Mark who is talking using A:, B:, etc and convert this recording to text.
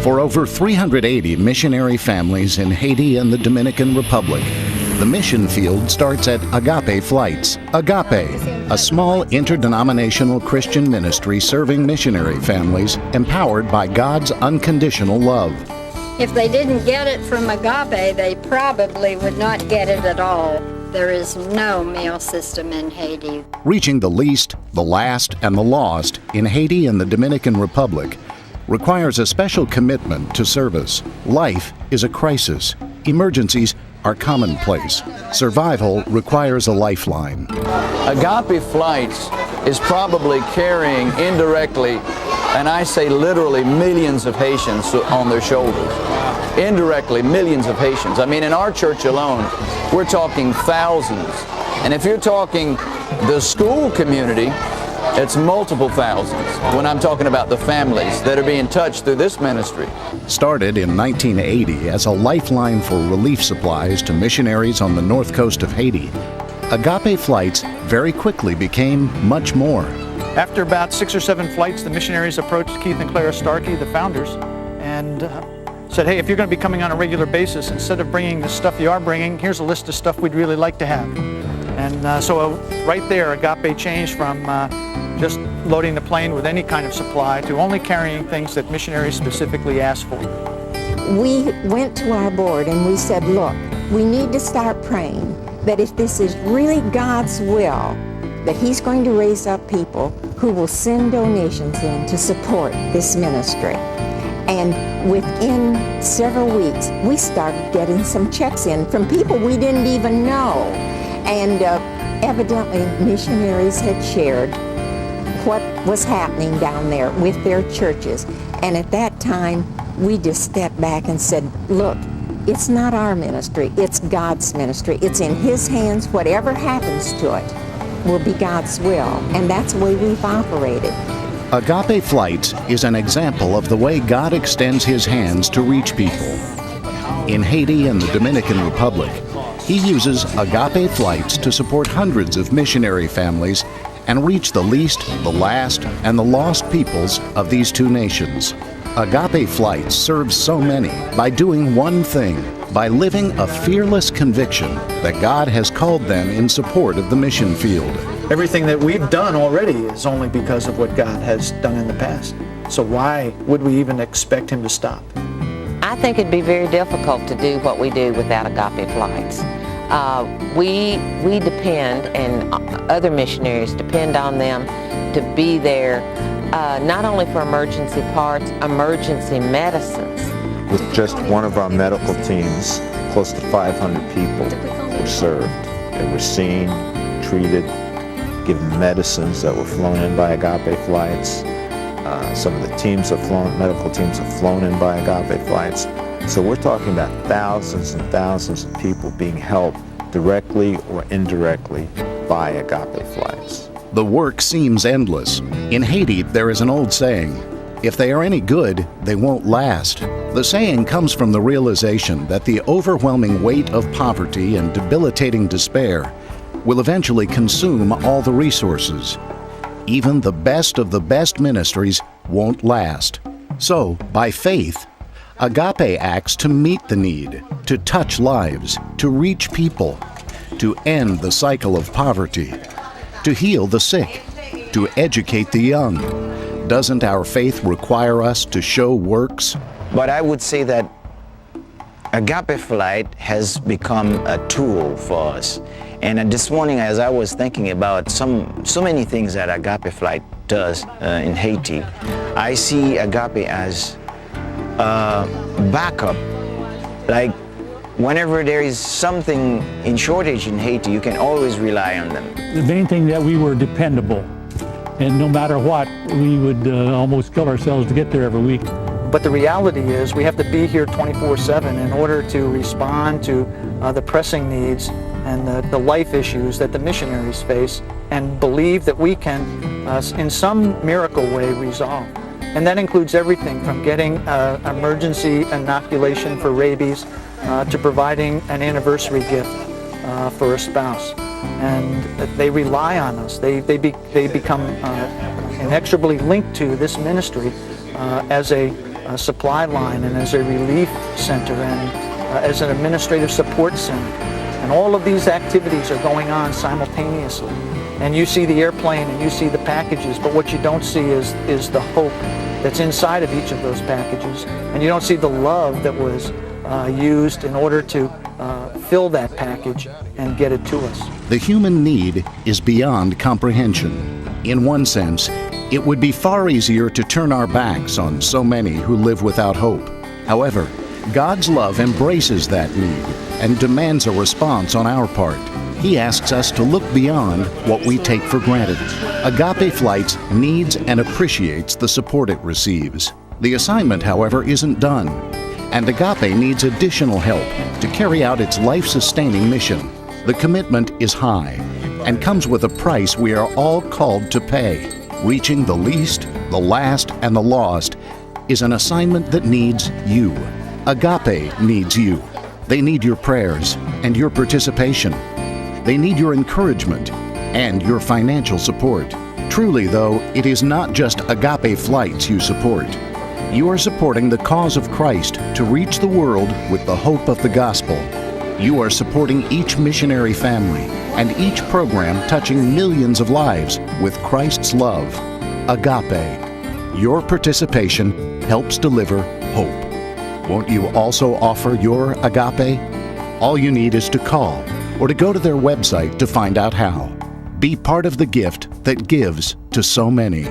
A: For over 380 missionary families in Haiti and the Dominican Republic, the mission field starts at Agape Flights. Agape, a small interdenominational Christian ministry serving missionary families empowered by God's unconditional love.
B: If they didn't get it from Agape, they probably would not get it at all. There is no meal system in Haiti.
A: Reaching the least, the last, and the lost in Haiti and the Dominican Republic requires a special commitment to service. Life is a crisis. Emergencies are commonplace. Survival requires a lifeline.
C: Agape Flights is probably carrying indirectly, and I say literally, millions of Haitians on their shoulders. Indirectly, millions of Haitians. I mean, in our church alone, we're talking thousands. And if you're talking the school community, it's multiple thousands when I'm talking about the families that are being touched through this ministry.
A: Started in 1980 as a lifeline for relief supplies to missionaries on the north coast of Haiti, Agape Flights very quickly became much more.
D: After about 6 or 7 flights, the missionaries approached Keith and Clara Starkey, the founders, and said, hey, if you're going to be coming on a regular basis, instead of bringing the stuff you are bringing, here's a list of stuff we'd really like to have. And so right there, Agape changed from just loading the plane with any kind of supply to only carrying things that missionaries specifically asked for.
E: We went to our board and we said, look, we need to start praying that if this is really God's will, that He's going to raise up people who will send donations in to support this ministry. And within several weeks, we started getting some checks in from people we didn't even know. And evidently, missionaries had shared what was happening down there with their churches. And at that time, we just stepped back and said, look, it's not our ministry, it's God's ministry. It's in His hands. Whatever happens to it will be God's will. And that's the way we've operated.
A: Agape Flights is an example of the way God extends His hands to reach people. In Haiti and the Dominican Republic, He uses Agape Flights to support hundreds of missionary families and reach the least, the last, and the lost peoples of these two nations. Agape Flights serves so many by doing one thing, by living a fearless conviction that God has called them in support of the mission field.
D: Everything that we've done already is only because of what God has done in the past. So why would we even expect Him to stop?
F: I think it'd be very difficult to do what we do without Agape Flights. We depend, and other missionaries depend on them to be there, not only for emergency parts, emergency medicines.
G: With just one of our medical teams, close to 500 people were served. They were seen, treated, given medicines that were flown in by Agape Flights. Some of the teams have flown, medical teams have flown in by Agape Flights. So we're talking about thousands and thousands of people being helped directly or indirectly by Agape Flights.
A: The work seems endless. In Haiti, there is an old saying, if they are any good, they won't last. The saying comes from the realization that the overwhelming weight of poverty and debilitating despair will eventually consume all the resources. Even the best of the best ministries won't last. So, by faith, Agape acts to meet the need, to touch lives, to reach people, to end the cycle of poverty, to heal the sick, to educate the young. Doesn't our faith require us to show works?
H: But I would say that Agape Flight has become a tool for us. And this morning, as I was thinking about so many things that Agape Flight does in Haiti, I see Agape as backup. Like whenever there is something in shortage in Haiti, you can always rely on them.
I: The main thing that we were dependable, and no matter what, we would almost kill ourselves to get there every week.
D: But the reality is we have to be here 24/7 in order to respond to the pressing needs and the life issues that the missionaries face, and believe that we can, in some miracle way, resolve. And that includes everything from getting emergency inoculation for rabies to providing an anniversary gift for a spouse. And they rely on us. They become inexorably linked to this ministry as a supply line and as a relief center and as an administrative support center. And all of these activities are going on simultaneously. And you see the airplane and you see the packages, but what you don't see is the hope that's inside of each of those packages. And you don't see the love that was used in order to fill that package and get it to us.
A: The human need is beyond comprehension. In one sense, it would be far easier to turn our backs on so many who live without hope. However, God's love embraces that need and demands a response on our part. He asks us to look beyond what we take for granted. Agape Flights needs and appreciates the support it receives. The assignment, however, isn't done, and Agape needs additional help to carry out its life-sustaining mission. The commitment is high and comes with a price we are all called to pay. Reaching the least, the last, and the lost is an assignment that needs you. Agape needs you. They need your prayers and your participation. They need your encouragement and your financial support. Truly, though, it is not just Agape Flights you support. You are supporting the cause of Christ to reach the world with the hope of the gospel. You are supporting each missionary family and each program touching millions of lives with Christ's love. Agape. Your participation helps deliver hope. Won't you also offer your Agape? All you need is to call or to go to their website to find out how. Be part of the gift that gives to so many.